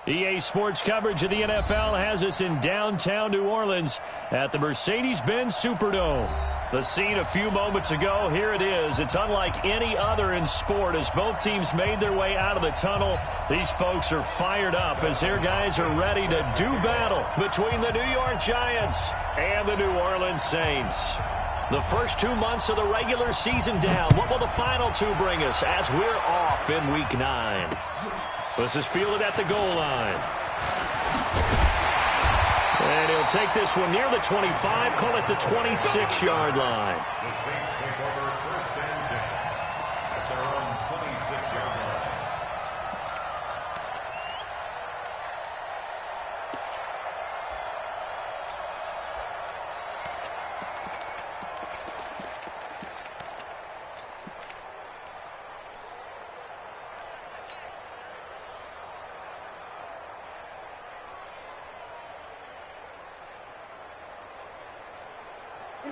EA Sports coverage of the NFL has us in downtown New Orleans at the Mercedes-Benz Superdome. The scene a few moments ago, here it is. It's unlike any other in sport as both teams made their way out of the tunnel. These folks are fired up as their guys are ready to do battle between the New York Giants and the New Orleans Saints. The first 2 months of the regular season down. What will the final two bring us as we're off in Week 9? This is fielded at the goal line. And he'll take this one near the 25, call it the 26-yard line. The Saints take over first and 10 at their own 26-yard line.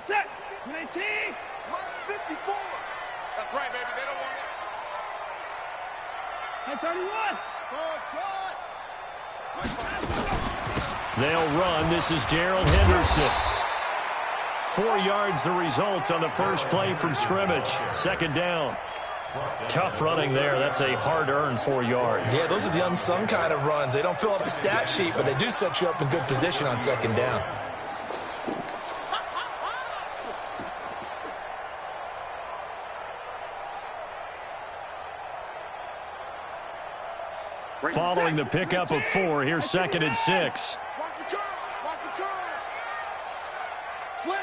Set. 19. 54. That's right, baby. They don't want it. 31. They'll run. This is Darrell Henderson. 4 yards the result on the first play from scrimmage. Second down. Tough running there. That's a hard-earned 4 yards. Yeah, those are the unsung kind of runs. They don't fill up the stat sheet, but they do set you up in good position on second down. Following the pickup of 4, here's 2nd and 6. Watch the curl. Watch the curl. Slam.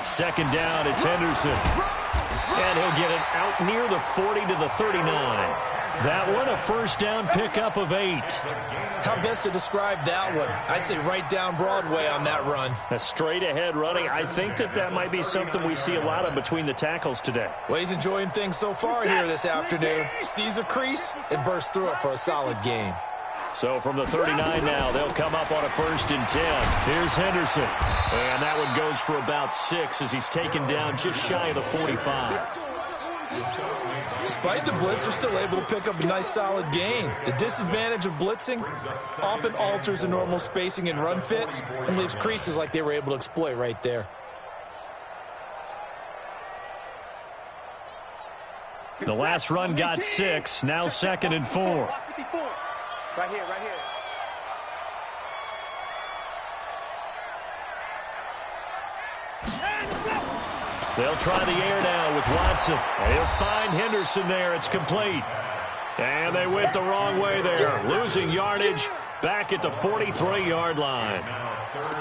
Second down, it's Henderson. And he'll get it out near the 40 to the 39. That one, a first down pickup of 8. How best to describe that one? I'd say right down Broadway on that run. A straight-ahead running. I think that might be something we see a lot of between the tackles today. Well, he's enjoying things so far here this afternoon. Sees a crease and bursts through it for a solid game. So from the 39 now, they'll come up on a 1st and 10. Here's Henderson. And that one goes for about 6 as he's taken down just shy of the 45. Despite the blitz, they're still able to pick up a nice solid gain. The disadvantage of blitzing often alters the normal spacing and run fits and leaves creases like they were able to exploit right there. The last run got 6. Now 2nd and 4. Right here. They'll try the air now with Watson. He'll find Henderson there. It's complete. And they went the wrong way there. Losing yardage back at the 43-yard line.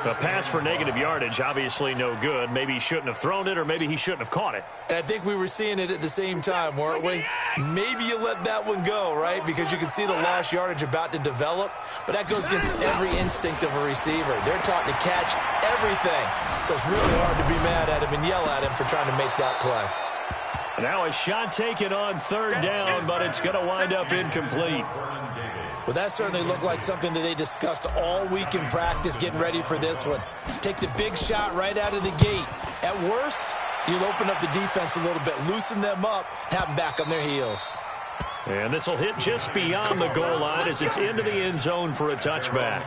A pass for negative yardage, obviously no good. Maybe he shouldn't have thrown it, or maybe he shouldn't have caught it. And I think we were seeing it at the same time, weren't we? Maybe you let that one go, right? Because you can see the lost yardage about to develop. But that goes against every instinct of a receiver. They're taught to catch everything. So it's really hard to be mad at him and yell at him for trying to make that play. Now a shot taken on 3rd down, but it's going to wind up incomplete. Well, that certainly looked like something that they discussed all week in practice getting ready for this one. Take the big shot right out of the gate. At worst, you'll open up the defense a little bit, loosen them up, have them back on their heels. And this will hit just beyond the goal line as it's into the end zone for a touchback.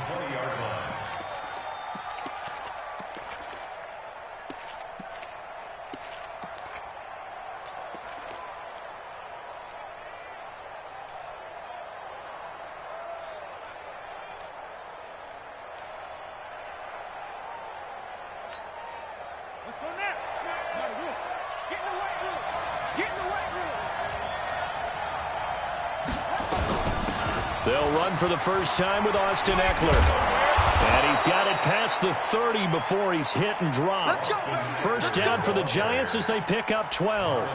Let's go now. Get in the weight room. Get in the weight room. They'll run for the first time with Austin Eckler. And he's got it past the 30 before he's hit and dropped. First down for the Giants as they pick up 12.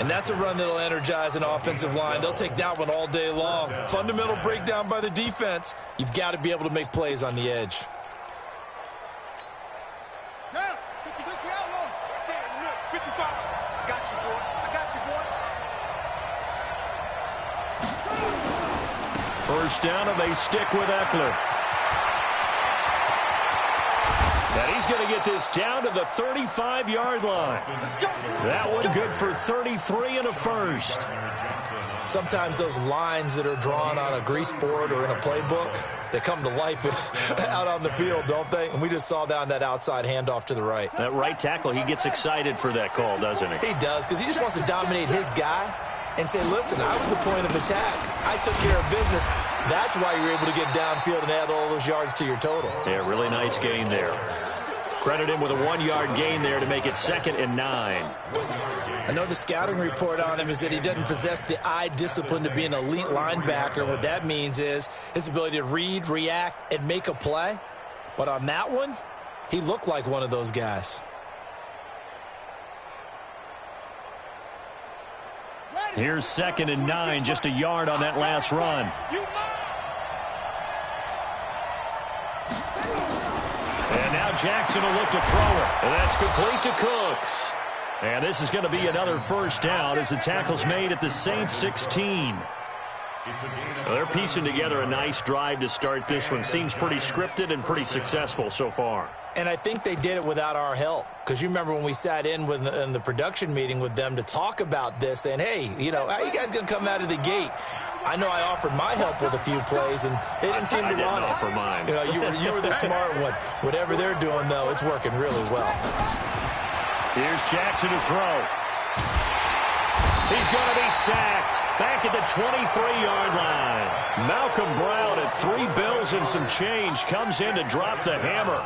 And that's a run that'll energize an offensive line. They'll take that one all day long. Fundamental breakdown by the defense. You've got to be able to make plays on the edge. Down. 56 for outlaw. 55. I got you, boy. First down, and they stick with Eckler. And he's going to get this down to the 35-yard line. That one good for 33 and a first. Sometimes those lines that are drawn on a grease board or in a playbook, they come to life out on the field, don't they? And we just saw down that outside handoff to the right. That right tackle, he gets excited for that call, doesn't he? He does, because he just wants to dominate his guy and say, listen, I was the point of attack. I took care of business. That's why you're able to get downfield and add all those yards to your total. Yeah, really nice gain there. Credit him with a 1-yard gain there to make it 2nd and 9. I know the scouting report on him is that he doesn't possess the eye discipline to be an elite linebacker. What that means is his ability to read, react, and make a play. But on that one, he looked like one of those guys. Here's 2nd and 9, just a yard on that last run. And now Jackson will look to throw it. And that's complete to Cooks. And this is going to be another first down as the tackle's made at the Saints 16. Well, they're piecing together a nice drive to start this one. Seems pretty scripted and pretty successful so far. And I think they did it without our help. Because you remember when we sat in the production meeting with them to talk about this, saying, hey, you know, how you guys going to come out of the gate? I know I offered my help with a few plays, and they didn't seem to want it. I didn't offer mine. You know, you were the smart one. Whatever they're doing, though, it's working really well. Here's Jackson to throw. He's going to be sacked back at the 23-yard line. Malcolm Brown at $3 bills and some change comes in to drop the hammer.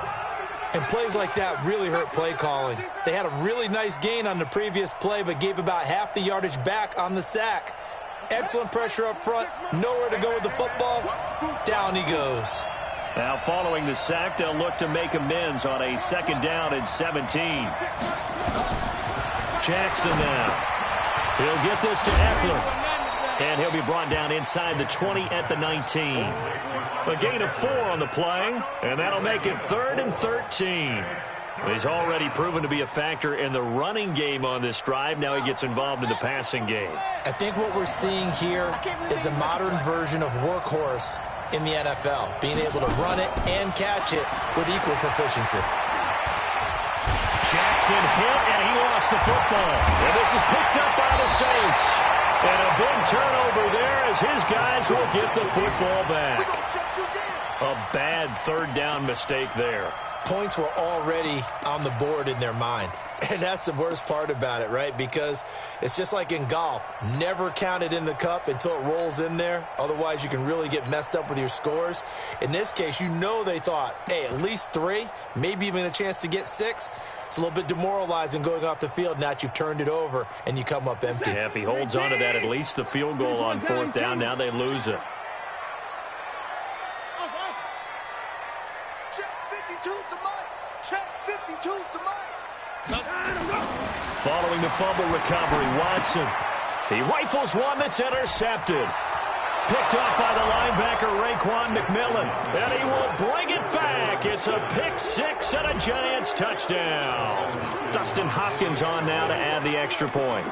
And plays like that really hurt play calling. They had a really nice gain on the previous play, but gave about half the yardage back on the sack. Excellent pressure up front. Nowhere to go with the football. Down he goes. Now following the sack, they'll look to make amends on a 2nd down and 17. Jackson now. He'll get this to Eckler. And he'll be brought down inside the 20 at the 19. A gain of 4 on the play, and that'll make it 3rd and 13. He's already proven to be a factor in the running game on this drive. Now he gets involved in the passing game. I think what we're seeing here is the modern version of workhorse in the NFL, being able to run it and catch it with equal proficiency. Jackson hit, and he lost the football. And this is picked up by the Saints. And a big turnover there as his guys will get the football back. A bad 3rd down mistake there. Points were already on the board in their mind. And that's the worst part about it, right? Because it's just like in golf. Never count it in the cup until it rolls in there. Otherwise, you can really get messed up with your scores. In this case, you know they thought, hey, at least 3, maybe even a chance to get 6. It's a little bit demoralizing going off the field now that you've turned it over and you come up empty. Yeah, if he holds on to that, at least the field goal on 4th down. Now they lose it. Check 52's the mic. Check 52's the mic. Following the fumble recovery, Watson. He rifles one that's intercepted. Picked up by the linebacker, Raekwon McMillan. And he will bring it back. It's a pick 6 and a Giants touchdown. Dustin Hopkins on now to add the extra point.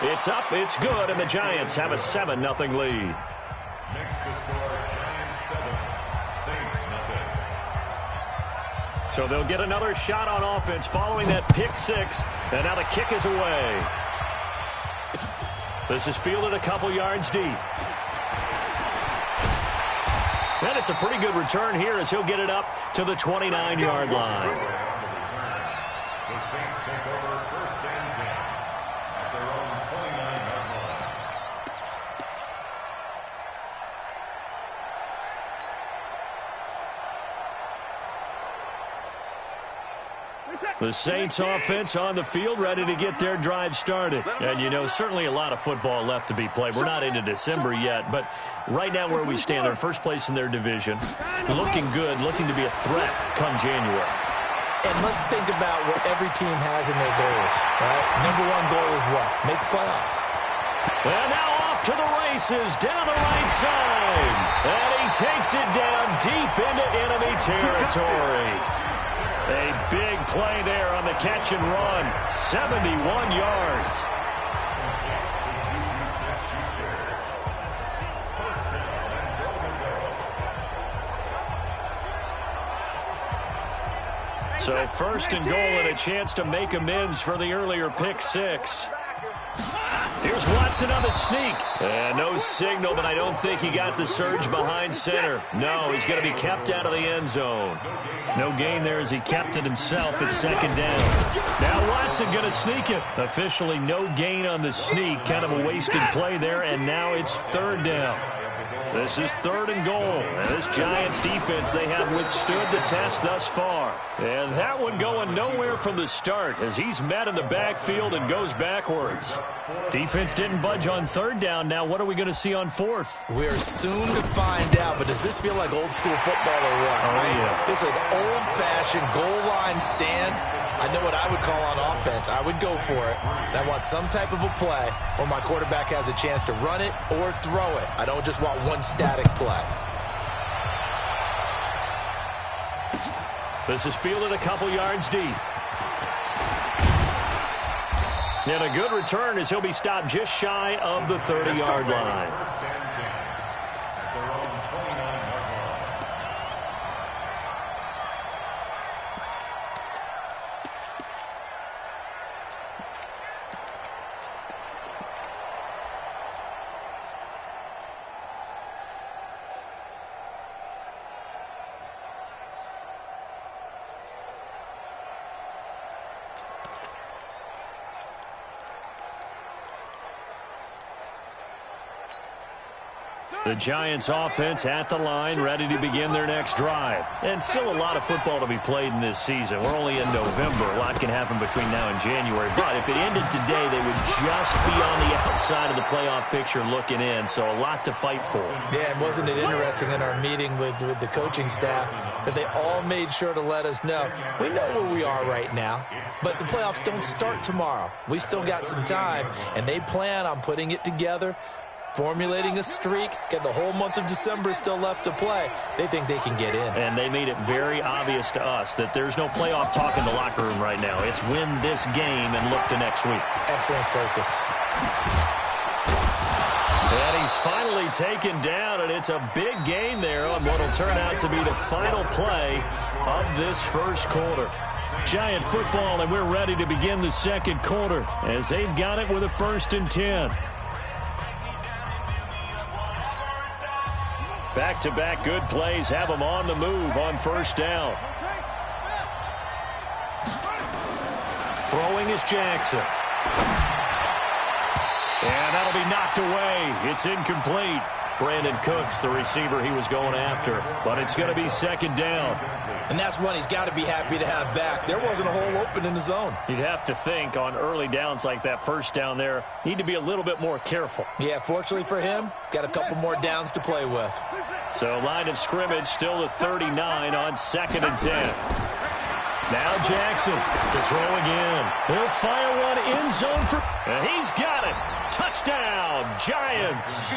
It's up, it's good, and the Giants have a 7-0 lead. Next to score, Giants 7, Saints nothing. So they'll get another shot on offense following that pick 6, and now the kick is away. This is fielded a couple yards deep. And it's a pretty good return here as he'll get it up to the 29-yard line. The Saints take over 1st and 10 at their own 29-yard line. The Saints offense on the field, ready to get their drive started. And, you know, certainly a lot of football left to be played. We're not into December yet, but right now where we stand, they're first place in their division. Looking good, looking to be a threat come January. And let's think about what every team has in their goals, right? Number 1 goal is what? Make the playoffs. And now off to the races, down the right side. And he takes it down deep into enemy territory. A big play there on the catch and run. 71 yards. So first and goal and a chance to make amends for the earlier pick six. Here's Watson on the sneak. And no signal, but I don't think he got the surge behind center. No, he's going to be kept out of the end zone. No gain there as he kept it himself at second down. Now Watson going to sneak it. Officially no gain on the sneak. Kind of a wasted play there, and now it's third down. This is third and goal. And this Giants defense, they have withstood the test thus far. And that one going nowhere from the start as he's met in the backfield and goes backwards. Defense didn't budge on third down. Now what are we going to see on fourth? We're soon to find out, but does this feel like old school football or what? Oh, yeah. This is an old-fashioned goal line stand. I know what I would call on offense. I would go for it. And I want some type of a play where my quarterback has a chance to run it or throw it. I don't just want one static play. This is fielded a couple yards deep. And a good return as he'll be stopped just shy of the 30-yard line. The Giants offense at the line, ready to begin their next drive. And still a lot of football to be played in this season. We're only in November. A lot can happen between now and January. But if it ended today, they would just be on the outside of the playoff picture looking in. So a lot to fight for. Yeah, and wasn't it interesting in our meeting with the coaching staff that they all made sure to let us know, we know where we are right now, but the playoffs don't start tomorrow. We still got some time, and they plan on putting it together, formulating a streak, getting the whole month of December still left to play. They think they can get in. And they made it very obvious to us that there's no playoff talk in the locker room right now. It's win this game and look to next week. Excellent focus. And he's finally taken down, and it's a big gain there on what will turn out to be the final play of this first quarter. Giant football, and we're ready to begin the second quarter as they've got it with a 1st and 10. Back-to-back good plays have them on the move on first down. Throwing is Jackson. And that'll be knocked away. It's incomplete. Brandon Cooks, the receiver he was going after. But it's going to be second down. And that's one he's got to be happy to have back. There wasn't a hole open in the zone. You'd have to think on early downs like that first down there, need to be a little bit more careful. Yeah, fortunately for him, got a couple more downs to play with. So line of scrimmage still the 39 on 2nd and 10. Now Jackson to throw again. He'll fire one end zone for... And he's got it. Touchdown, Giants.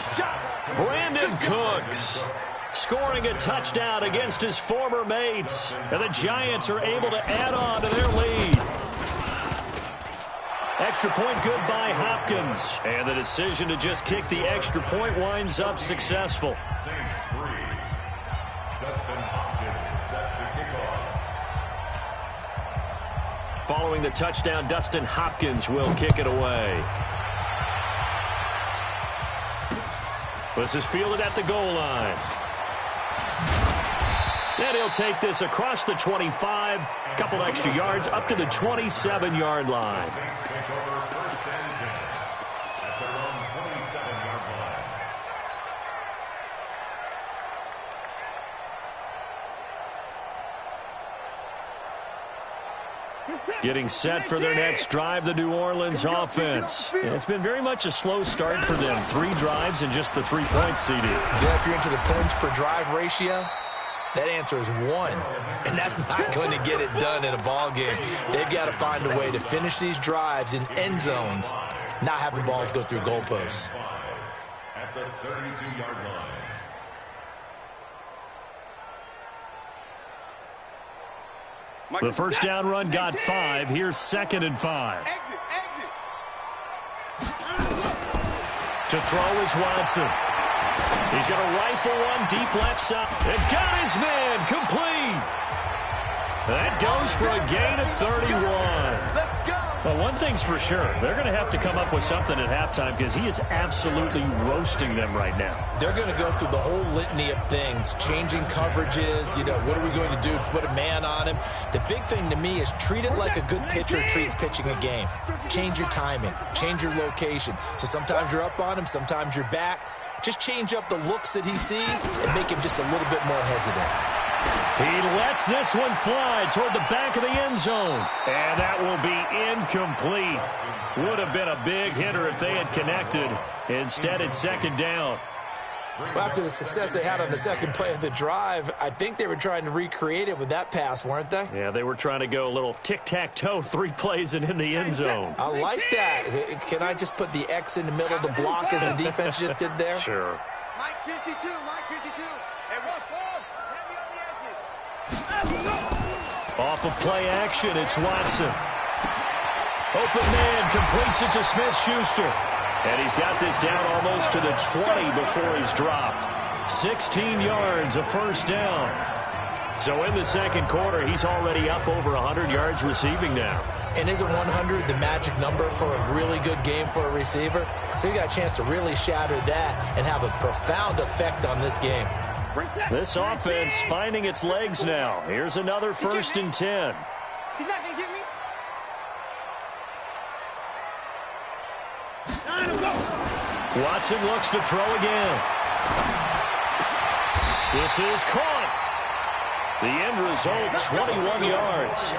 Brandon Cooks scoring a touchdown against his former mates. And the Giants are able to add on to their lead. Extra point good by Hopkins. And the decision to just kick the extra point winds up successful. Saints 3. Dustin Hopkins set to kick off. Following the touchdown, Dustin Hopkins will kick it away. This is fielded at the goal line. And he'll take this across the 25, couple extra yards up to the 27-yard line. Saints take over 1st and 10 at their own 27-yard line. Getting set for their next drive, the New Orleans offense. And it's been very much a slow start for them. 3 drives and just the 3 points, CD. Yeah, if you're into the points per drive ratio, that answer is 1. And that's not going to get it done in a ball game. They've got to find a way to finish these drives in end zones, not have the balls go through goalposts. At the 32-yard line. The first down run got 5. Here's 2nd and 5. Exit, exit. To throw is Watson. He's going to rifle one deep left side. And got his man complete. That goes for a gain of 31. Well, one thing's for sure. They're going to have to come up with something at halftime because he is absolutely roasting them right now. They're going to go through the whole litany of things, changing coverages, what are we going to do to put a man on him? The big thing to me is treat it like a good pitcher treats pitching a game. Change your timing, change your location. So sometimes you're up on him, sometimes you're back. Just change up the looks that he sees and make him just a little bit more hesitant. He lets this one fly toward the back of the end zone. And that will be incomplete. Would have been a big hitter if they had connected. Instead, it's second down. Well, after the success they had on the second play of the drive, I think they were trying to recreate it with that pass, weren't they? Yeah, they were trying to go a little tic-tac-toe, 3 plays and in the end zone. I like that. Can I just put the X in the middle of the block as the defense just did there? Sure. Mike 52, Mike 52. Hey, rush ball. Tap me on the edges. Off of play action, it's Watson. Open man completes it to Smith-Schuster. And he's got this down almost to the 20 before he's dropped. 16 yards, a first down. So in the second quarter, he's already up over 100 yards receiving now. And isn't 100 the magic number for a really good game for a receiver? So he got a chance to really shatter that and have a profound effect on this game. This offense finding its legs now. Here's another first and 10. He's not going to get me. Watson looks to throw again. This is caught. The end result, 21 yards.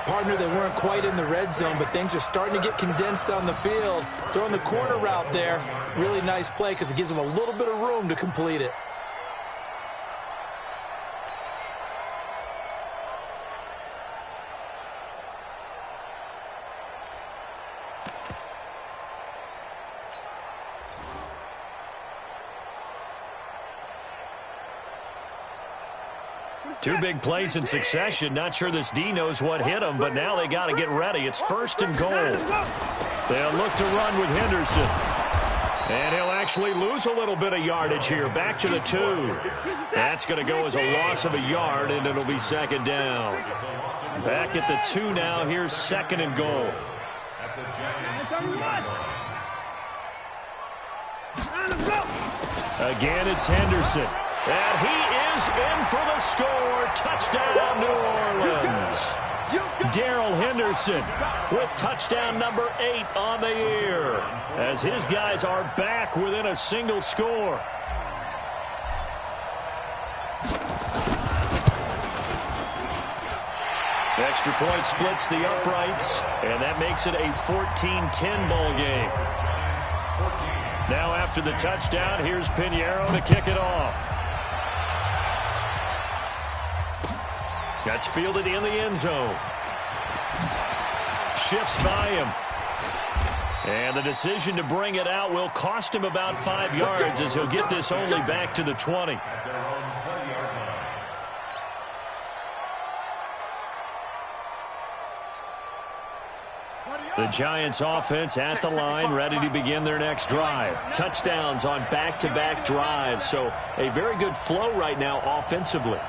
Partner, they weren't quite in the red zone, but things are starting to get condensed on the field. Throwing the corner route there, really nice play because it gives them a little bit of room to complete it. Two big plays in succession. Not sure this D knows what hit him, but now they got to get ready. It's first and goal. They'll look to run with Henderson. And he'll actually lose a little bit of yardage here. Back to the 2. That's going to go as a loss of a yard, and it'll be second down. Back at the 2 now. Here's second and goal. Again, it's Henderson. And he is in for the score. Touchdown, New Orleans. Darrell Henderson with touchdown number 8 on the year as his guys are back within a single score. Extra point splits the uprights, and that makes it a 14-10 ball game. Now after the touchdown, here's Pinheiro to kick it off. That's fielded in the end zone. Shifts by him. And the decision to bring it out will cost him about 5 yards as he'll get this only back to the 20. The Giants offense at the line, ready to begin their next drive. Touchdowns on back-to-back drives, so a very good flow right now offensively.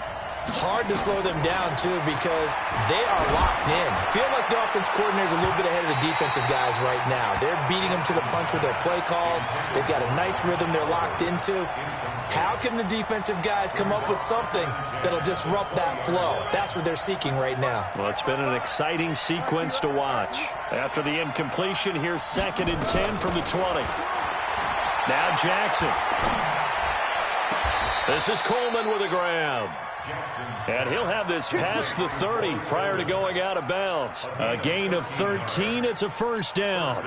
Hard to slow them down, too, because they are locked in. Feel like the offense coordinator is a little bit ahead of the defensive guys right now. They're beating them to the punch with their play calls. They've got a nice rhythm they're locked into. How can the defensive guys come up with something that'll disrupt that flow? That's what they're seeking right now. Well, it's been an exciting sequence to watch. After the incompletion, here's second and 10 from the 20. Now Jackson. This is Coleman with a grab. And he'll have this past the 30 prior to going out of bounds. A gain of 13. It's a first down.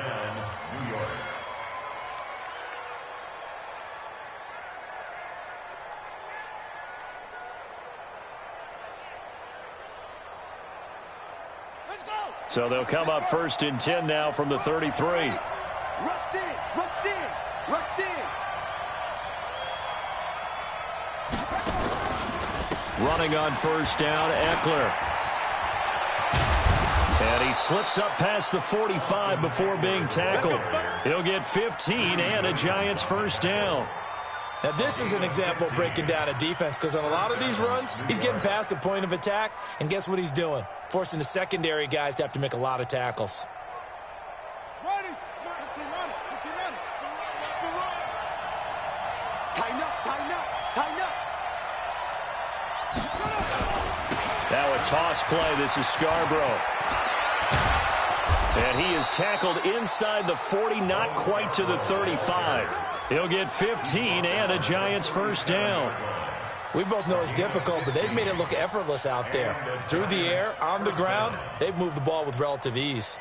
Let's go. So they'll come up first and 10 now from the 33. Rush in, rush in, rush in. Running on first down, Eckler. And he slips up past the 45 before being tackled. He'll get 15 and a Giants first down. Now, this is an example of breaking down a defense because on a lot of these runs, he's getting past the point of attack, and guess what he's doing? Forcing the secondary guys to have to make a lot of tackles. Ready. Tighten up. Now a toss play. This is Scarborough. And he is tackled inside the 40, not quite to the 35. He'll get 15 and a Giants first down. We both know it's difficult, but they've made it look effortless out there. Through the air, on the ground, they've moved the ball with relative ease.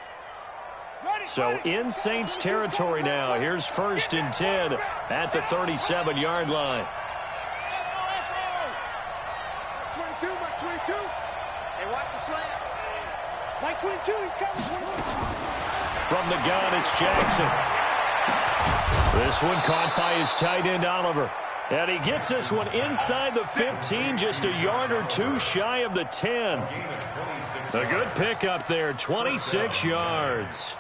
So in Saints territory now. Here's 1st and 10 at the 37-yard line. 22, Mike 22. Hey, watch the slant. Mike 22, he's coming. 21. From the gun, it's Jackson. This one caught by his tight end, Oliver. And he gets this one inside the 15, just a yard or two shy of the 10. A good pickup there, 26 yards.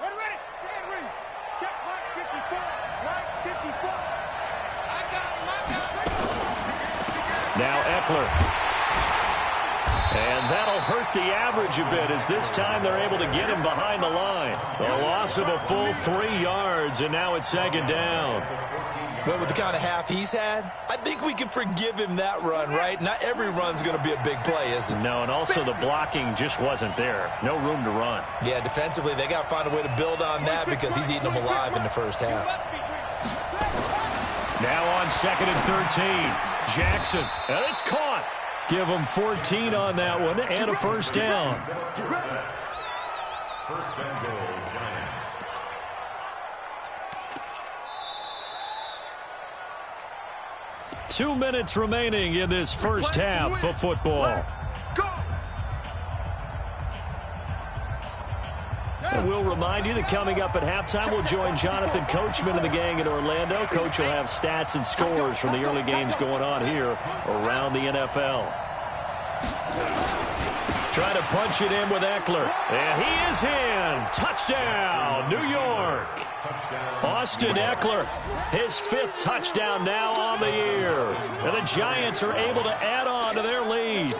Ready. Stand ring. Check Mike 54. Mike 54. I got him. Now Eckler. And that'll hurt the average a bit as this time they're able to get him behind the line. A loss of a full 3 yards, and now it's 2nd down. Well, with the kind of half he's had, I think we can forgive him that run, right? Not every run's going to be a big play, is it? No, and also the blocking just wasn't there. No room to run. Yeah, defensively, they got to find a way to build on that because he's eating them alive in the first half. Now on 2nd and 13. Jackson, and it's caught. Give him 14 on that one and a first down. 1st and goal, Giants. Two minutes remaining in this first half of football. And we'll remind you that coming up at halftime, we'll join Jonathan Coachman and the gang in Orlando. Coach will have stats and scores from the early games going on here around the NFL. Trying to punch it in with Eckler. And he is in. Touchdown, New York. Austin Eckler, his 5th touchdown now on the year. And the Giants are able to add on to their lead.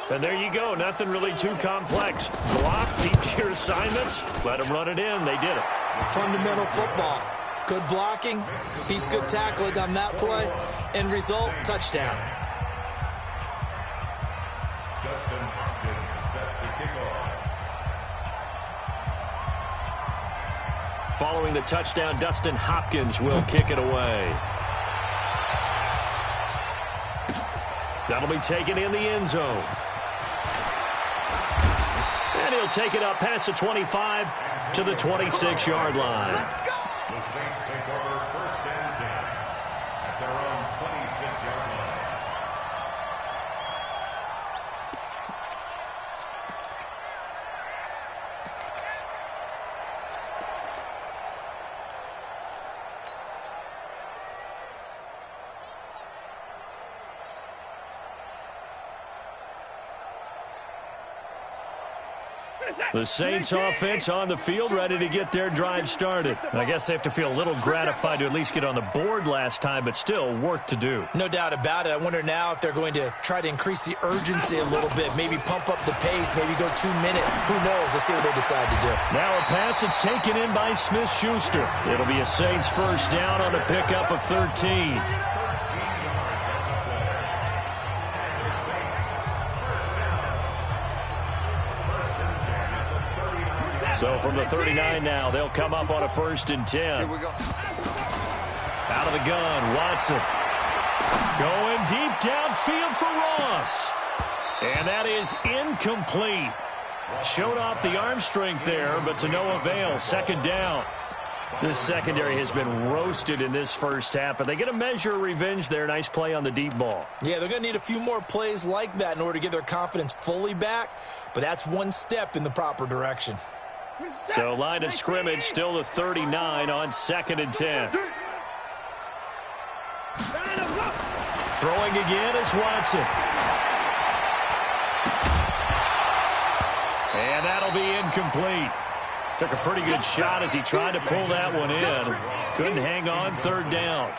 And there you go. Nothing really too complex. Block, keep your assignments, let them run it in. They did it. Fundamental football. Good blocking, beats good tackling on that play. End result, touchdown. Justin Hopkins set to kick off. Following the touchdown, Dustin Hopkins will kick it away. That'll be taken in the end zone. And he'll take it up past the 25 to the 26-yard line. The Saints take over 1st and 10 at their own 26-yard line. The Saints offense on the field, ready to get their drive started. I guess they have to feel a little gratified to at least get on the board last time, but still work to do. No doubt about it. I wonder now if they're going to try to increase the urgency a little bit, maybe pump up the pace, maybe go 2 minute. Who knows? Let's see what they decide to do. Now a pass that's taken in by Smith-Schuster. It'll be a Saints first down on a pickup of 13. So from the 39 now, they'll come up on a 1st and 10. Here we go. Out of the gun, Watson. Going deep downfield for Ross. And that is incomplete. Showed off the arm strength there, but to no avail. 2nd down. This secondary has been roasted in this first half, but they get a measure of revenge there. Nice play on the deep ball. Yeah, they're going to need a few more plays like that in order to get their confidence fully back, but that's one step in the proper direction. So line of scrimmage still the 39 on 2nd and 10. Throwing again is Watson. And that'll be incomplete. Took a pretty good shot as he tried to pull that one in. Couldn't hang on, third down.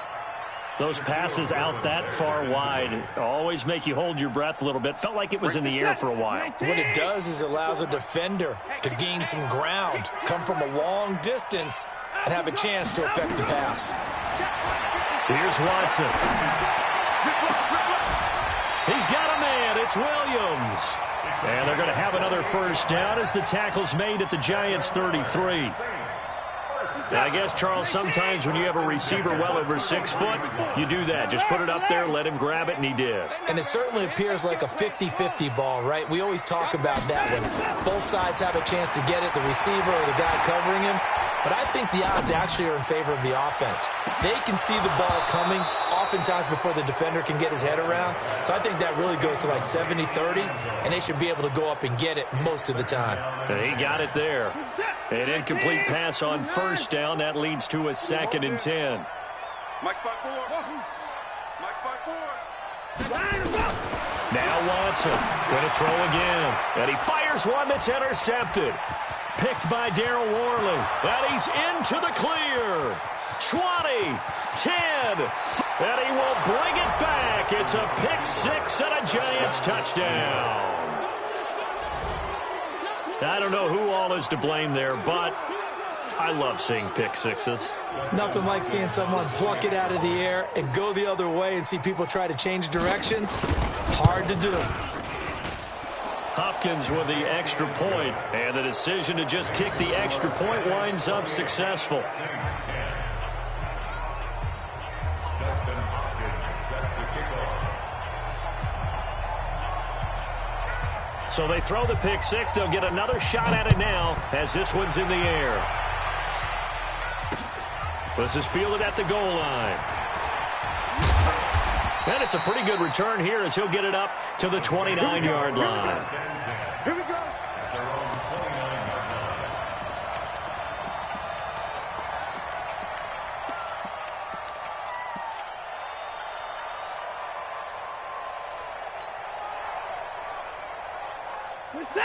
Those passes out that far wide always make you hold your breath a little bit. Felt like it was in the air for a while. What it does is allows a defender to gain some ground, come from a long distance, and have a chance to affect the pass. Here's Watson. He's got a man. It's Williams. And they're going to have another first down as the tackle's made at the Giants' 33. I guess, Charles, sometimes when you have a receiver well over 6 foot, you do that. Just put it up there, let him grab it, and he did. And it certainly appears like a 50-50 ball, right? We always talk about that when both sides have a chance to get it, the receiver or the guy covering him. But I think the odds actually are in favor of the offense. They can see the ball coming oftentimes before the defender can get his head around. So I think that really goes to like 70-30, and they should be able to go up and get it most of the time. And he got it there. An incomplete pass on first down. That leads to a 2nd and 10. Mike spot 4. Mike spot 4. Now Watson going to throw again. And he fires one that's intercepted. Picked by Darryl Worley. And he's into the clear. 20, 10, and he will bring it back. It's a pick 6 and a Giants touchdown. I don't know who all is to blame there, but I love seeing pick sixes. Nothing like seeing someone pluck it out of the air and go the other way and see people try to change directions. Hard to do. Hopkins with the extra point, and the decision to just kick the extra point winds up successful. So they throw the pick 6. They'll get another shot at it now as this one's in the air. This is fielded at the goal line. And it's a pretty good return here as he'll get it up to the 29-yard line. Here we go.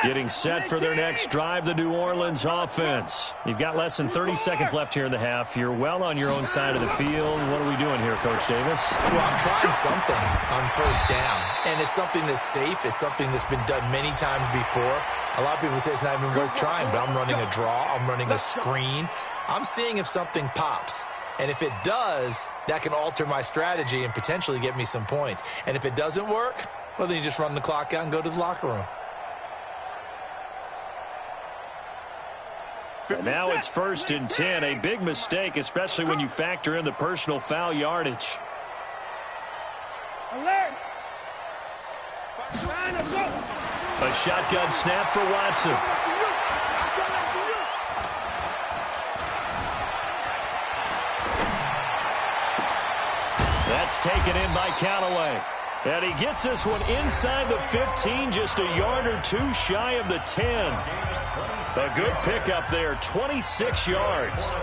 Getting set for their next drive, the New Orleans offense. You've got less than 30 seconds left here in the half. You're well on your own side of the field. What are we doing here, Coach Davis? Well, I'm trying something on first down, and it's something that's safe. It's something that's been done many times before. A lot of people say it's not even worth trying, but I'm running a draw. I'm running a screen. I'm seeing if something pops. And if it does, that can alter my strategy and potentially get me some points. And if it doesn't work, well, then you just run the clock out and go to the locker room. And now it's 1st and 10. A big mistake, especially when you factor in the personal foul yardage. Alert. A shotgun snap for Watson. That's taken in by Callaway. And he gets this one inside the 15, just a yard or two shy of the 10. A good pickup there, 26 yards.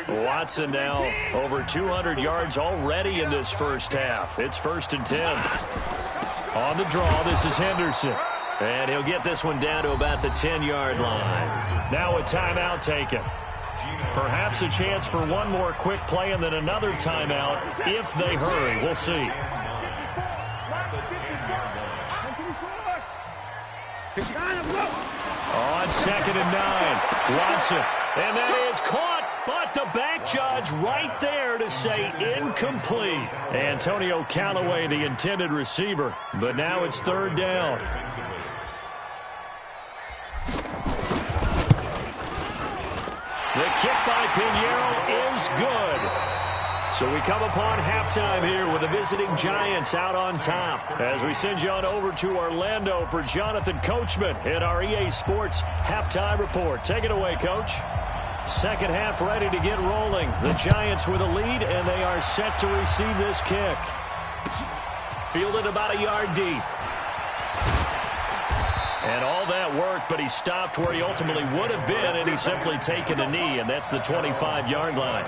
Watson now over 200 yards already in this first half. It's 1st and 10. On the draw, this is Henderson. And he'll get this one down to about the 10-yard line. Now a timeout taken. Perhaps a chance for one more quick play and then another timeout if they hurry. We'll see. On 2nd and 9, Watson. And that is caught, but the back judge right there to say incomplete. Antonio Callaway, the intended receiver, but now it's 3rd down. The kick by Pinheiro is good. So we come upon halftime here with the visiting Giants out on top as we send you on over to Orlando for Jonathan Coachman in our EA Sports Halftime Report. Take it away, Coach. Second half ready to get rolling. The Giants with a lead, and they are set to receive this kick. Fielded about a yard deep. And all that worked, but he stopped where he ultimately would have been, and he's simply taken a knee, and that's the 25-yard line.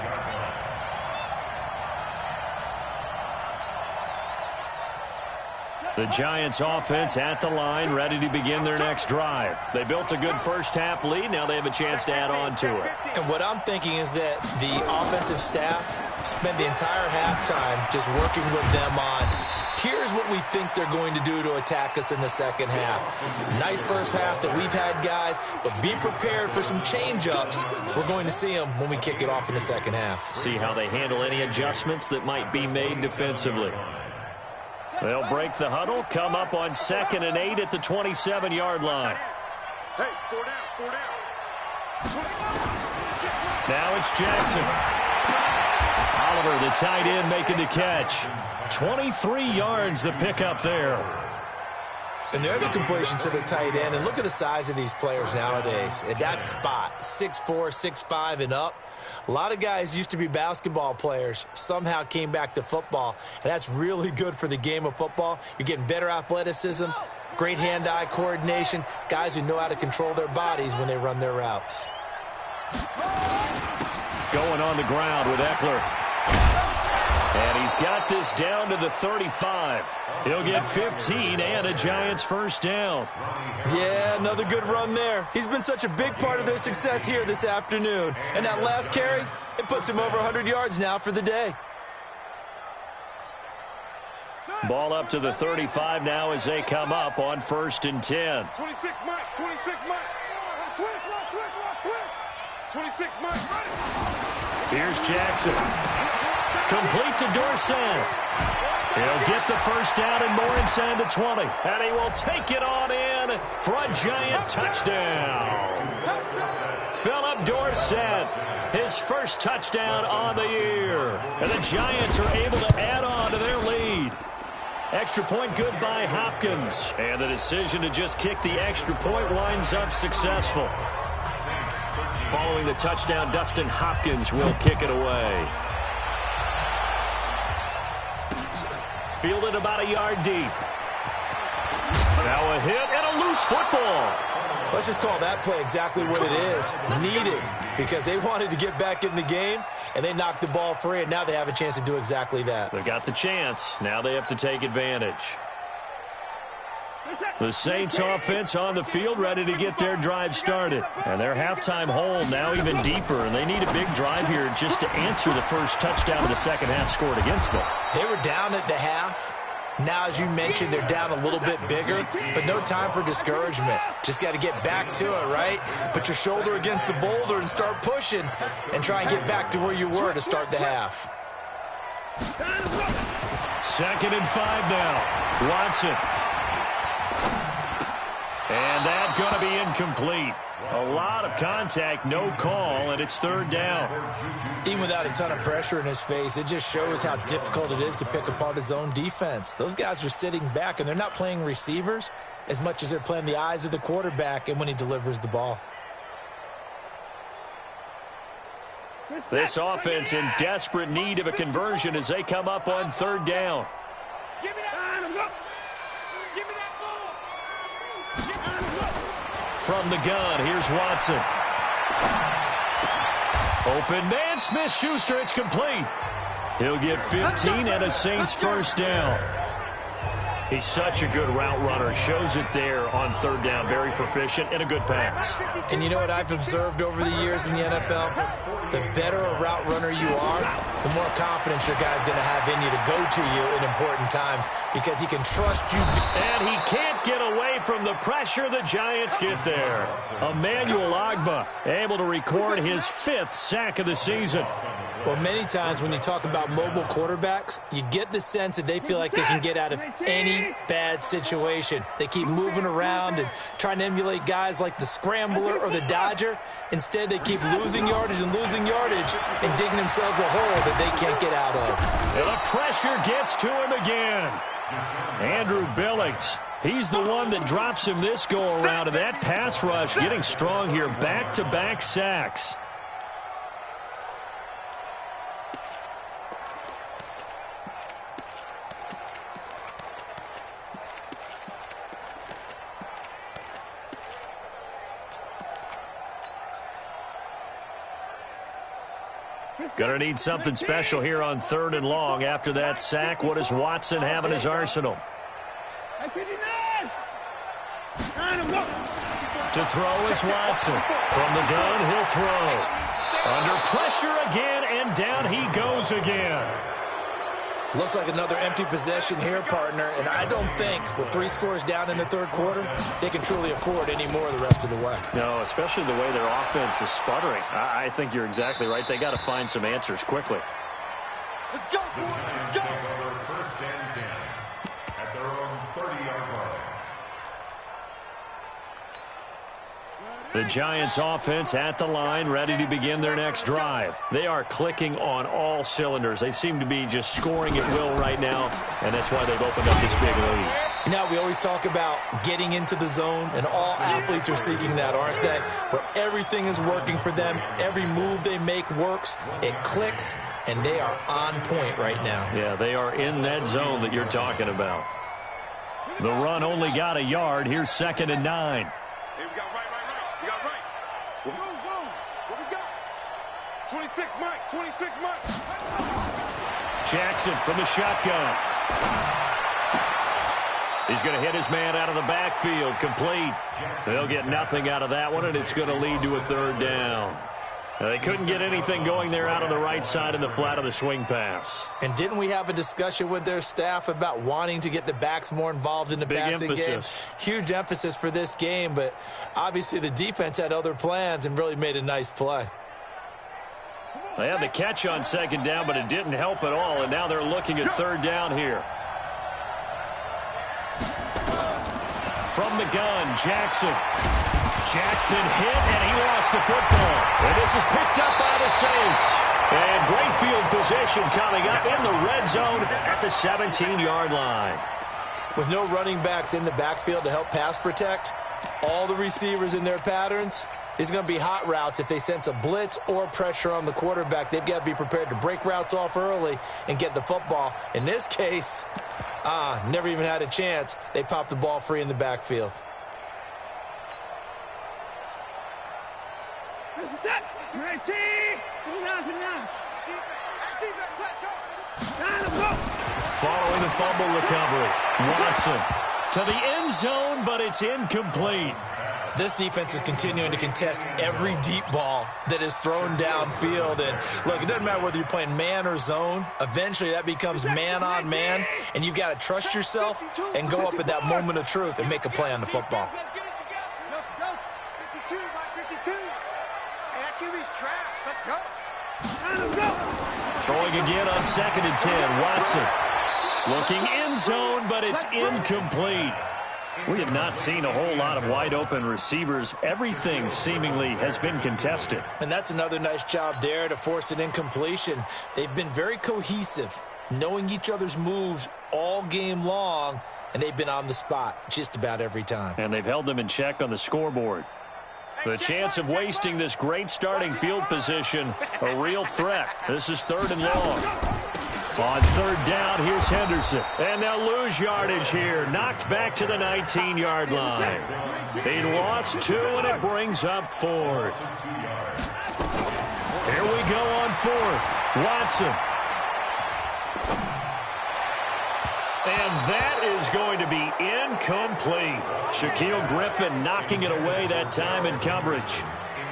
The Giants offense at the line, ready to begin their next drive. They built a good first-half lead. Now they have a chance to add on to it. And what I'm thinking is that the offensive staff spent the entire halftime just working with them on, here's what we think they're going to do to attack us in the second half. Nice first half that we've had, guys, but be prepared for some change-ups. We're going to see them when we kick it off in the second half. See how they handle any adjustments that might be made defensively. They'll break the huddle, come up on 2nd and 8 at the 27-yard line. Hey, 4 down. Now it's Jackson. Oliver, the tight end, making the catch. 23 yards the pickup there. And there's a completion to the tight end. And look at the size of these players nowadays. At that spot, 6'4", 6'5", and up. A lot of guys used to be basketball players, somehow came back to football, and that's really good for the game of football. You're getting better athleticism, great hand-eye coordination, guys who know how to control their bodies when they run their routes. Going on the ground with Eckler. And he's got this down to the 35. He'll get 15 and a Giants first down. Yeah, another good run there. He's been such a big part of their success here this afternoon. And that last carry, it puts him over 100 yards now for the day. Ball up to the 35 now as they come up on 1st and 10. 26 Mike. 26 Mike. Here's Jackson. Complete to Dorsett. He'll get the first down and more inside the 20. And he will take it on in for a Giant touchdown. Philip Dorsett, his first touchdown on the year. And the Giants are able to add on to their lead. Extra point good by Hopkins. And the decision to just kick the extra point winds up successful. Following the touchdown, Dustin Hopkins will kick it away. Fielded about a yard deep. Now a hit and a loose football. Let's just call that play exactly what it is. Needed, because they wanted to get back in the game, and they knocked the ball free, and now they have a chance to do exactly that. They got the chance. Now they have to take advantage. The Saints offense on the field, ready to get their drive started. And their halftime hole now even deeper, and they need a big drive here just to answer the first touchdown of the second half scored against them. They were down at the half. Now, as you mentioned, they're down a little bit bigger, but no time for discouragement. Just got to get back to it, right? Put your shoulder against the boulder and start pushing and try and get back to where you were to start the half. 2nd and 5 now. Watson. And that's going to be incomplete. A lot of contact, no call, and it's 3rd down. Even without a ton of pressure in his face, it just shows how difficult it is to pick apart his own defense. Those guys are sitting back, and they're not playing receivers as much as they're playing the eyes of the quarterback and when he delivers the ball. This offense in desperate need of a conversion as they come up on 3rd down. Give me that. Give me that ball. From the gun, here's Watson. Open man, Smith-Schuster, it's complete. He'll get 15 and a Saints first down. He's such a good route runner. Shows it there on 3rd down. Very proficient and a good pass. And you know what I've observed over the years in the NFL? The better a route runner you are, the more confidence your guy's going to have in you to go to you in important times because he can trust you. And he can't get away from the pressure. The Giants get there. Emmanuel Ogbah able to record his 5th sack of the season. Well, many times when you talk about mobile quarterbacks, you get the sense that they feel like they can get out of any bad situation. They keep moving around and trying to emulate guys like the Scrambler or the Dodger. Instead, they keep losing yardage and digging themselves a hole that they can't get out of. And the pressure gets to him again. Andrew Billings, he's the one that drops him this go-around, and that pass rush getting strong here. Back-to-back sacks. Gonna need something special here on 3rd and long. After that sack, what does Watson have in his arsenal? To throw is Watson. From the gun, he'll throw. Under pressure again, and down he goes again. Looks like another empty possession here, partner, and I don't think with 3 scores down in the third quarter, they can truly afford any more the rest of the way. No, especially the way their offense is sputtering. I think you're exactly right. They got to find some answers quickly. Let's go, boys. Let's go. First and 10 at their own 30-yard line. The Giants offense at the line, ready to begin their next drive. They are clicking on all cylinders. They seem to be just scoring at will right now, and that's why they've opened up this big lead. Now, we always talk about getting into the zone, and all athletes are seeking that, aren't they? Where everything is working for them, every move they make works, it clicks, and they are on point right now. Yeah, they are in that zone that you're talking about. The run only got a yard. Here's 2nd and 9. Hey, we got right. We got right. Go. What we got? 26 Mike. 26 Mike. Jackson from the shotgun. He's going to hit his man out of the backfield. Complete. They'll get nothing out of that one, and it's going to lead to a 3rd down. They couldn't get anything going there out of the right side in the flat of the swing pass. And didn't we have a discussion with their staff about wanting to get the backs more involved in the passing game? Huge emphasis for this game, but obviously the defense had other plans and really made a nice play. They had the catch on 2nd down, but it didn't help at all, and now they're looking at 3rd down here. From the gun, Jackson hit, and he lost the football. And this is picked up by the Saints. And great field position coming up in the red zone at the 17-yard line. With no running backs in the backfield to help pass protect, all the receivers in their patterns, is going to be hot routes. If they sense a blitz or pressure on the quarterback, they've got to be prepared to break routes off early and get the football. In this case, never even had a chance. They popped the ball free in the backfield. Following the fumble recovery, Watson to the end zone, but it's incomplete. This defense is continuing to contest every deep ball that is thrown downfield. And look, it doesn't matter whether you're playing man or zone. Eventually that becomes man on man, and you've got to trust yourself and go up at that moment of truth and make a play on the football. Throwing again on 2nd and 10. Watson looking end zone, but it's incomplete. We have not seen a whole lot of wide open receivers. Everything seemingly has been contested. And that's another nice job there to force an incompletion. They've been very cohesive, knowing each other's moves all game long, and they've been on the spot just about every time. And they've held them in check on the scoreboard. The chance of wasting this great starting field position, a real threat. This is 3rd and long. On 3rd down, here's Henderson. And they'll lose yardage here. Knocked back to the 19-yard line. They lost 2, and it brings up 4th. Here we go on 4th. Watson. And that is going to be incomplete. Shaquille Griffin knocking it away that time in coverage.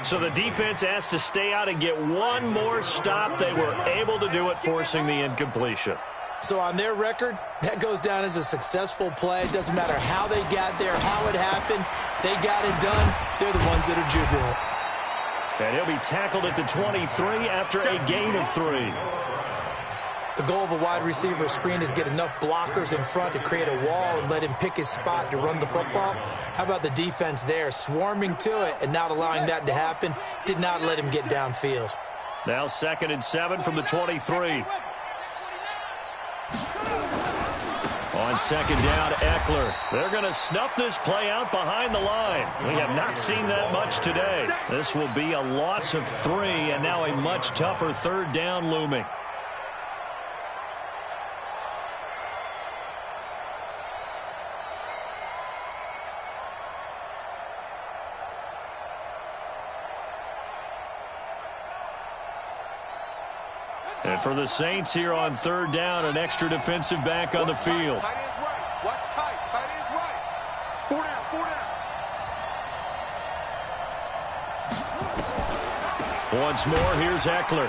So the defense has to stay out and get one more stop. They were able to do it, forcing the incompletion. So on their record, that goes down as a successful play. It doesn't matter how they got there, how it happened. They got it done. They're the ones that are jubilant. And he'll be tackled at the 23 after a gain of 3. The goal of a wide receiver screen is get enough blockers in front to create a wall and let him pick his spot to run the football. How about the defense there, swarming to it and not allowing that to happen? Did not let him get downfield. Now 2nd and 7 from the 23. On 2nd down, Eckler. They're going to snuff this play out behind the line. We have not seen that much today. This will be a loss of 3, and now a much tougher 3rd down looming. And for the Saints here on 3rd down, an extra defensive back on the field. Tight is right. What's tight? Tight is Once more, here's Eckler.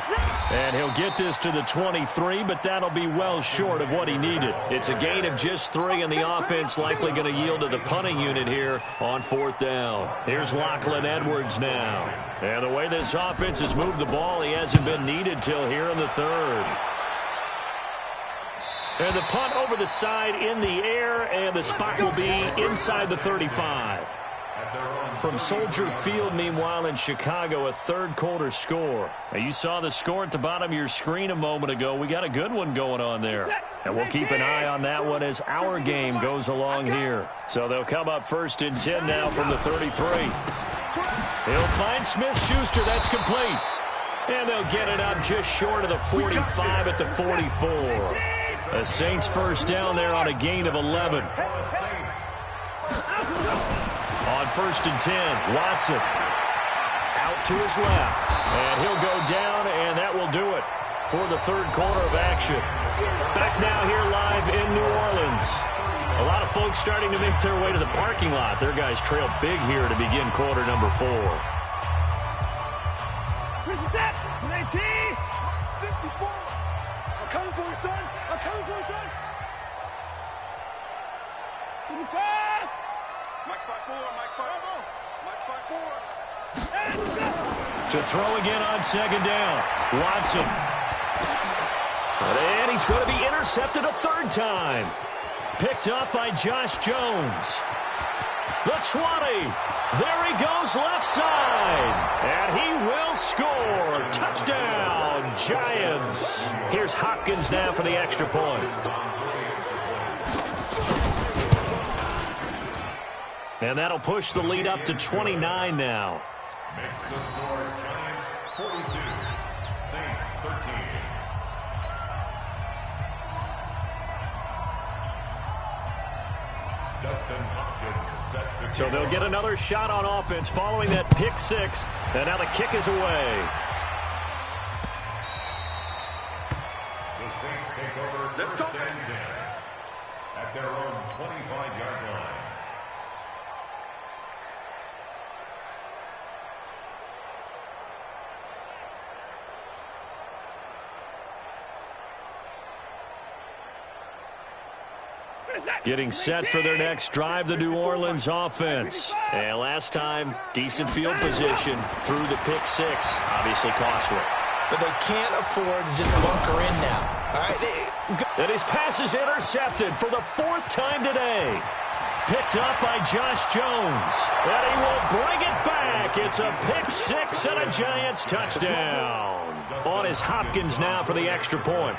And he'll get this to the 23, but that'll be well short of what he needed. It's a gain of just 3, and the offense likely going to yield to the punting unit here on 4th down. Here's Lachlan Edwards now. And the way this offense has moved the ball, he hasn't been needed till here in the 3rd. And the punt over the side in the air, and the spot will be inside the 35. From Soldier Field, meanwhile, in Chicago, a third-quarter score. Now, you saw the score at the bottom of your screen a moment ago. We got a good one going on there. And we'll keep an eye on that one as our game goes along here. So they'll come up 1st and 10 now from the 33. He'll find Smith-Schuster. That's complete. And they'll get it up just short of the 45 at the 44. The Saints first down there on a gain of 11. On 1st and 10, Watson out to his left. And he'll go down, and that will do it for the 3rd quarter of action. Back now here live in New Orleans. A lot of folks starting to make their way to the parking lot. Their guys trail big here to begin quarter number 4. I'm coming for you, son. I'm coming for you, son. Mike 5-4, Mike 5-4, Mike 5-4. To throw again on 2nd down. Watson. And he's going to be intercepted a 3rd time. Picked up by Josh Jones. The 20. There he goes left side. And he will score. Touchdown, Giants. Here's Hopkins now for the extra point. And that'll push the lead up to 29 now. Makes the score Giants 42, Saints 13. Dustin Hopkins set to So they'll get another shot on offense following that pick 6. And now the kick is away. The Saints take over 1st and 10 at their own 25-yard line. Getting set for their next drive, the New Orleans offense. And last time, decent field position through the pick 6. Obviously costly. But they can't afford to just bunker in now. All right. And his pass is intercepted for the 4th time today. Picked up by Josh Jones. And he will bring it back. It's a pick 6 and a Giants touchdown. On is Hopkins now for the extra point.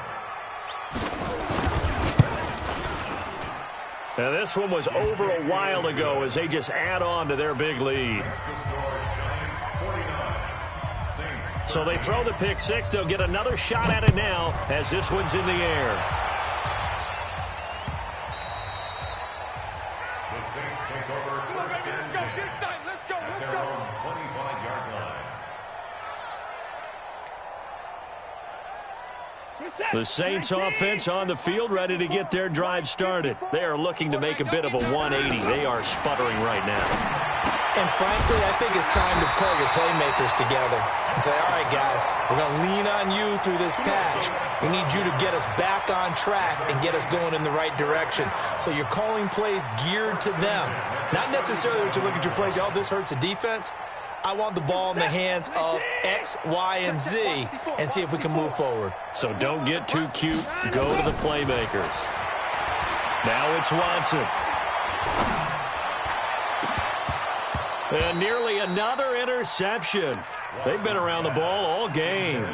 Now, this one was over a while ago as they just add on to their big lead. So they throw the pick 6. They'll get another shot at it now as this one's in the air. The Saints take over 1st and 10 at their own 25-yard line. The Saints offense on the field ready to get their drive started. They are looking to make a bit of a 180. They are sputtering right now. And frankly, I think it's time to call your playmakers together and say, all right, guys, we're going to lean on you through this patch. We need you to get us back on track and get us going in the right direction. So you're calling plays geared to them. Not necessarily that you look at your plays, oh, this hurts the defense. I want the ball in the hands of X, Y, and Z and see if we can move forward. So don't get too cute. Go to the playmakers. Now it's Watson. And nearly another interception. They've been around the ball all game.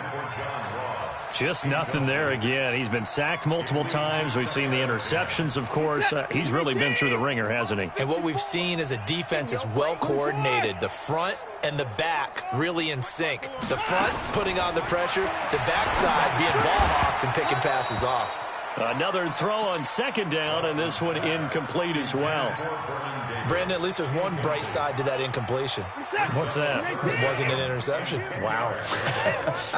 Just nothing there again. He's been sacked multiple times. We've seen the interceptions, of course. He's really been through the ringer, hasn't he? And what we've seen is a defense that's well coordinated. The front and the back really in sync. The front putting on the pressure, the backside being ball hawks and picking passes off. Another throw on 2nd down, and this one incomplete as well. Brandon, at least there's one bright side to that incompletion. What's that? It wasn't an interception. Wow.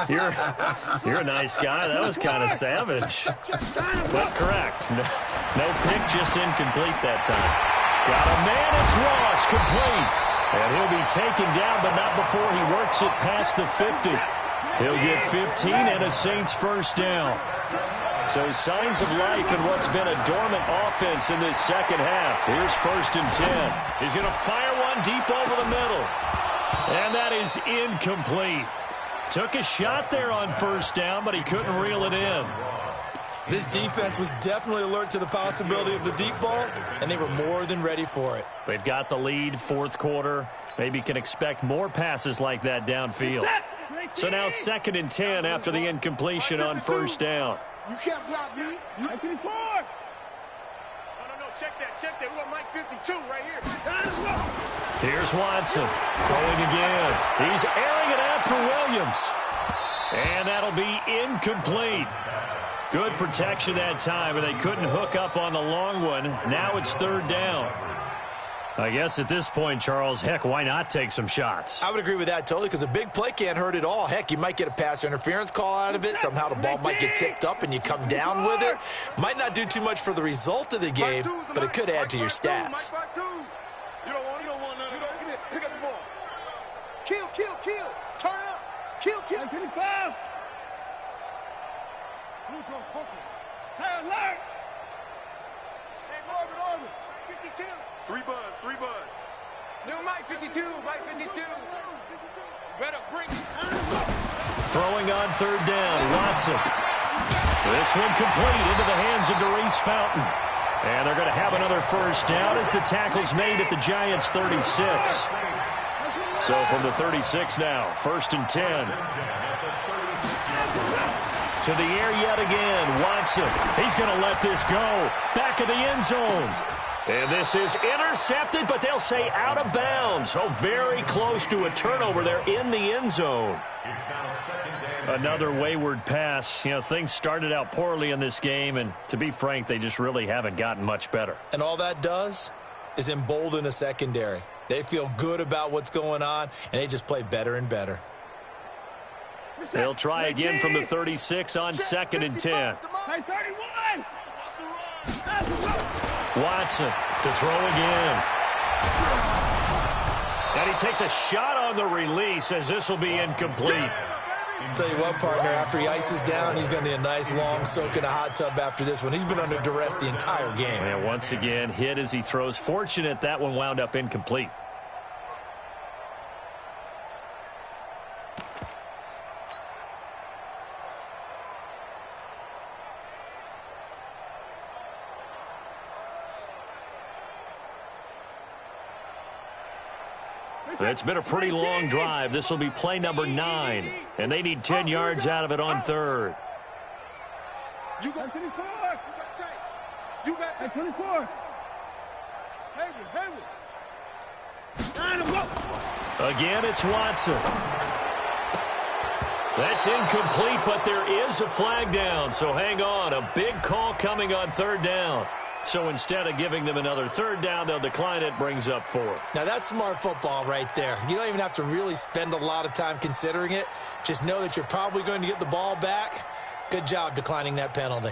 You're a nice guy. That was kind of savage. But correct. No pick, just incomplete that time. Got a man. It's Ross, complete. And he'll be taken down, but not before he works it past the 50. He'll get 15 and a Saints first down. So signs of life in what's been a dormant offense in this second half. Here's 1st and 10. He's going to fire one deep over the middle. And that is incomplete. Took a shot there on 1st down, but he couldn't reel it in. This defense was definitely alert to the possibility of the deep ball, and they were more than ready for it. They've got the lead, 4th quarter. Maybe can expect more passes like that downfield. So now 2nd and 10 after the incompletion on 1st down. You can't block me. You can record. No, check that. We got Mike 52 right here. Here's Watson throwing again. He's airing it out for Williams. And that'll be incomplete. Good protection that time, and they couldn't hook up on the long one. Now it's 3rd down. I guess at this point, Charles, heck, why not take some shots? I would agree with that totally, because a big play can't hurt at all. Heck, you might get a pass interference call out of it. Somehow the ball might get tipped up and you come down with it. Might not do too much for the result of the game, but it could add to your stats. You don't want none of that. Pick up the ball. kill. Turn it up. Kill. 25. Blue draw, focus. Hey, alert. Hey, Orbit. 52. Three buzz. New Mike 52. Better bring it. Throwing on 3rd down, Watson. This one complete into the hands of Darius Fountain. And they're going to have another 1st down as the tackle's made at the Giants' 36. So from the 36 now, 1st and 10. To the air yet again, Watson. He's going to let this go. Back of the end zone. And this is intercepted, but they'll say out of bounds. Oh, very close to a turnover there in the end zone. Another wayward pass. You know, things started out poorly in this game, and to be frank, they just really haven't gotten much better. And all that does is embolden a secondary. They feel good about what's going on, and they just play better and better. They'll try again from the 36 on 2nd and 10. Hey, 31. Watson to throw again. And he takes a shot on the release as this will be incomplete. I'll tell you what, partner, after he ices down, he's going to need a nice long soak in a hot tub after this one. He's been under duress the entire game. And once again, hit as he throws. Fortunate that one wound up incomplete. It's been a pretty long drive. This will be play number 9. And they need 10 yards out of it on 3rd. You got 24. You got 24. Hayward. Again, it's Watson. That's incomplete, but there is a flag down. So hang on. A big call coming on 3rd down. So instead of giving them another 3rd down, they'll decline it, brings up 4. Now, that's smart football right there. You don't even have to really spend a lot of time considering it. Just know that you're probably going to get the ball back. Good job declining that penalty.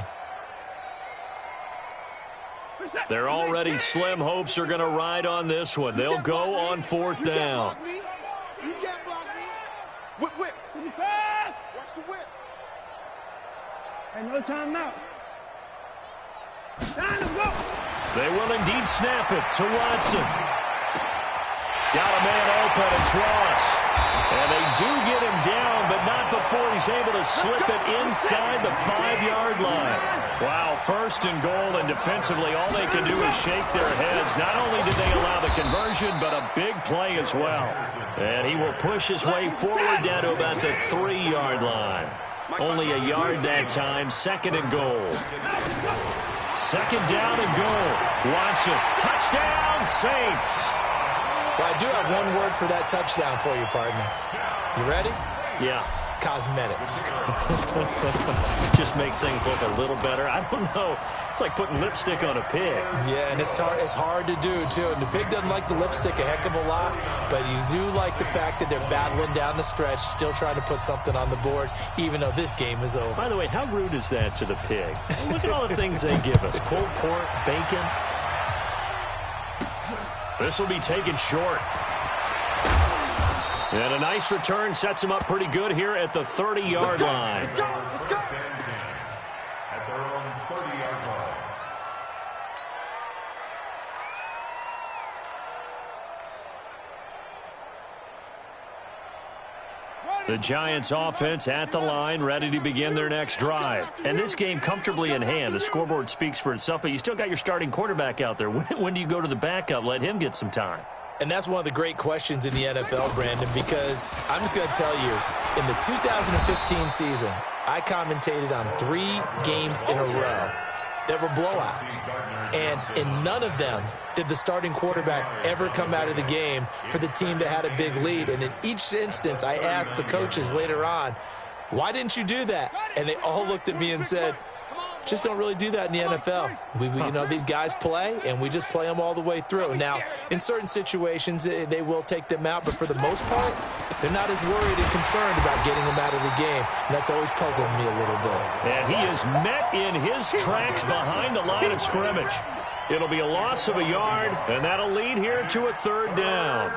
Their already slim hopes are going to ride on this one. They'll go on 4th down. You can't block me. Whip. 25. Watch the whip. Hey, no time now. Time to go. They will indeed snap it to Watson. Got a man open and Tross. And they do get him down, but not before he's able to slip it inside the 5-yard line. Wow, 1st and goal, and defensively all they can do is shake their heads. Not only did they allow the conversion, but a big play as well. And he will push his way forward down to about the 3-yard line. Only a yard that time, 2nd and goal. 2nd down and goal. Watson, touchdown, Saints. Well, I do have one word for that touchdown for you, partner. You ready? Yeah. Cosmetics. Just makes things look a little better. I don't know. It's like putting lipstick on a pig. Yeah, and it's hard to do, too. And the pig doesn't like the lipstick a heck of a lot, but you do like the fact that they're battling down the stretch, still trying to put something on the board, even though this game is over. By the way, how rude is that to the pig? Look at all the things they give us. Pulled pork, bacon. This will be taken short. And a nice return sets them up pretty good here at the 30-yard line. Let's go. At their own 30-yard line. The Giants offense at the line, ready to begin their next drive. And this game comfortably in hand. The scoreboard speaks for itself, but you still got your starting quarterback out there. When do you go to the backup? Let him get some time. And that's one of the great questions in the NFL, Brandon, because I'm just going to tell you, in the 2015 season, I commentated on 3 games in a row that were blowouts. And in none of them did the starting quarterback ever come out of the game for the team that had a big lead. And in each instance, I asked the coaches later on, why didn't you do that? And they all looked at me and said, just don't really do that in the NFL. You know, these guys play, and we just play them all the way through. Now, in certain situations, they will take them out, but for the most part, they're not as worried and concerned about getting them out of the game. And that's always puzzled me a little bit. And he is met in his tracks behind the line of scrimmage. It'll be a loss of a yard, and that'll lead here to a 3rd down.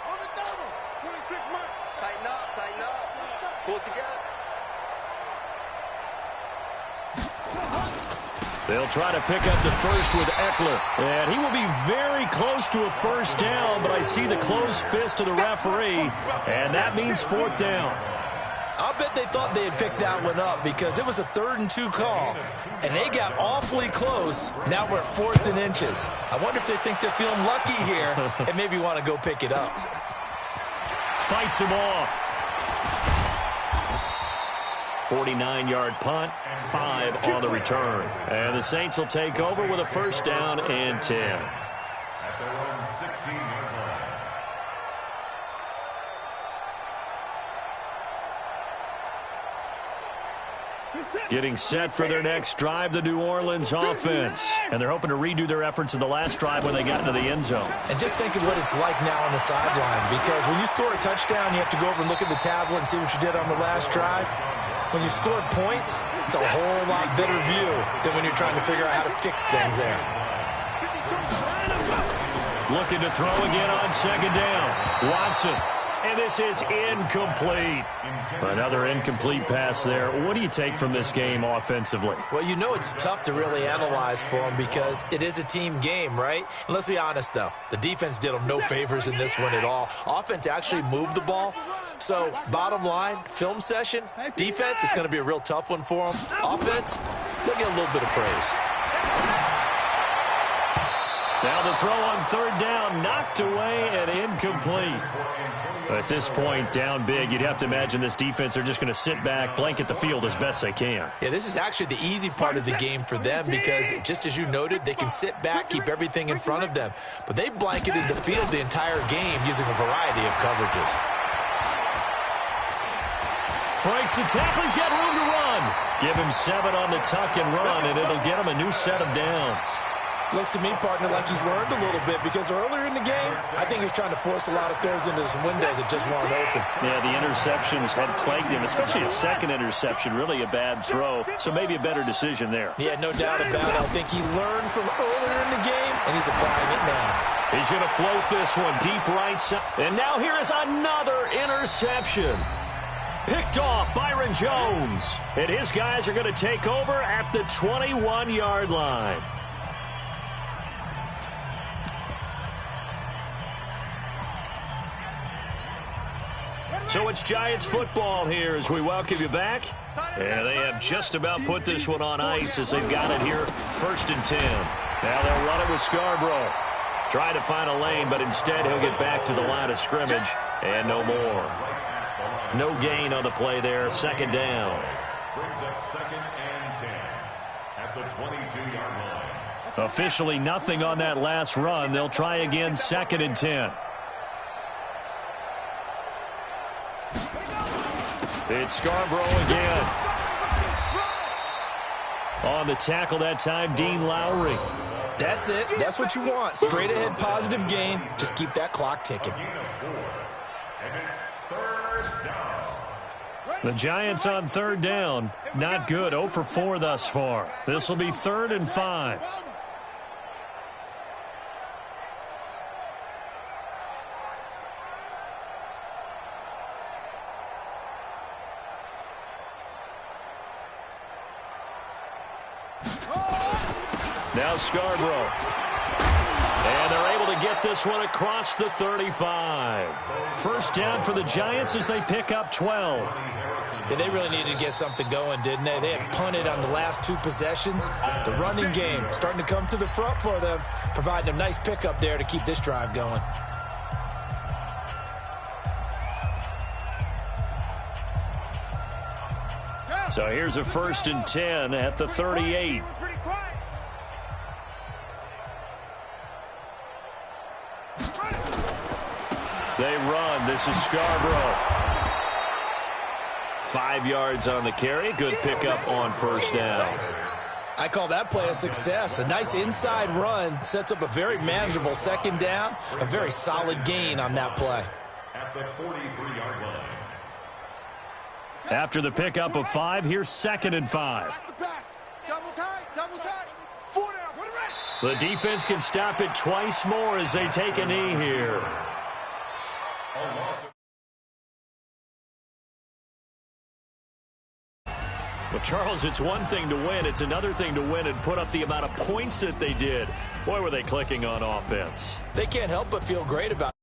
On the double. 26 months. Tighten up. Pull it together. They'll try to pick up the first with Eckler. And he will be very close to a 1st down, but I see the closed fist of the referee, and that means 4th down. I'll bet they thought they had picked that one up because it was a 3rd and 2 call, and they got awfully close. Now we're at 4th and inches. I wonder if they think they're feeling lucky here and maybe want to go pick it up. Fights him off. 49-yard punt, 5 on the return. And the Saints will take over with a 1st down and 10. At their own 16-yard line. Getting set for their next drive, the New Orleans offense. And they're hoping to redo their efforts in the last drive when they got into the end zone. And just think of what it's like now on the sideline, because when you score a touchdown, you have to go over and look at the tablet and see what you did on the last drive. When you scored points, it's a whole lot better view than when you're trying to figure out how to fix things there. Looking to throw again on 2nd down. Watson. And this is incomplete. Another incomplete pass there. What do you take from this game offensively? Well, you know it's tough to really analyze for them because it is a team game, right? And let's be honest, though. The defense did them no favors in this one at all. Offense actually moved the ball. So, bottom line, film session, defense is going to be a real tough one for them. Offense, they'll get a little bit of praise. Now the throw on 3rd down, knocked away and incomplete. At this point, down big, you'd have to imagine this defense are just going to sit back, blanket the field as best they can. Yeah, this is actually the easy part of the game for them because, just as you noted, they can sit back, keep everything in front of them. But they blanketed the field the entire game using a variety of coverages. Breaks the tackle, he's got room to run. Give him 7 on the tuck and run, and it'll get him a new set of downs. Looks to me, partner, like he's learned a little bit because earlier in the game, I think he's trying to force a lot of throws into some windows that just weren't open. Yeah, the interceptions had plagued him, especially a second interception, really a bad throw, so maybe a better decision there. Yeah, no doubt about it. I think he learned from earlier in the game, and he's applying it now. He's going to float this one deep right side. And now here is another interception. Picked off Byron Jones. And his guys are going to take over at the 21-yard line. So it's Giants football here as we welcome you back. And they have just about put this one on ice as they've got it here 1st and 10. Now they'll run it with Scarborough. Try to find a lane, but instead he'll get back to the line of scrimmage and no more. No gain on the play there. 2nd down. Brings up 2nd and 10 at the 22-yard line. Officially nothing on that last run. They'll try again 2nd and 10. It's Scarborough again. On the tackle that time, Dean Lowry. That's it. That's what you want. Straight ahead positive gain. Just keep that clock ticking. And it's 3rd down. The Giants on 3rd down. Not good. 0 for 4 thus far. This will be 3rd and 5. Now Scarborough. And they're able to get this one across the 35. First down for the Giants as they pick up 12. Yeah, they really needed to get something going, didn't they? They had punted on the last 2 possessions. The running game starting to come to the front for them, providing a nice pickup there to keep this drive going. So here's a 1st and 10 at the 38. They run. This is Scarborough. 5 yards on the carry. Good pickup on 1st down. I call that play a success. A nice inside run sets up a very manageable 2nd down. A very solid gain on that play. At the 43-yard line. After the pickup of 5, here's 2nd and 5. Double tight, double tight. 4 down, put it right. The defense can stop it twice more as they take a knee here. Well, Charles, it's one thing to win. It's another thing to win and put up the amount of points that they did. Boy, were they clicking on offense. They can't help but feel great about it.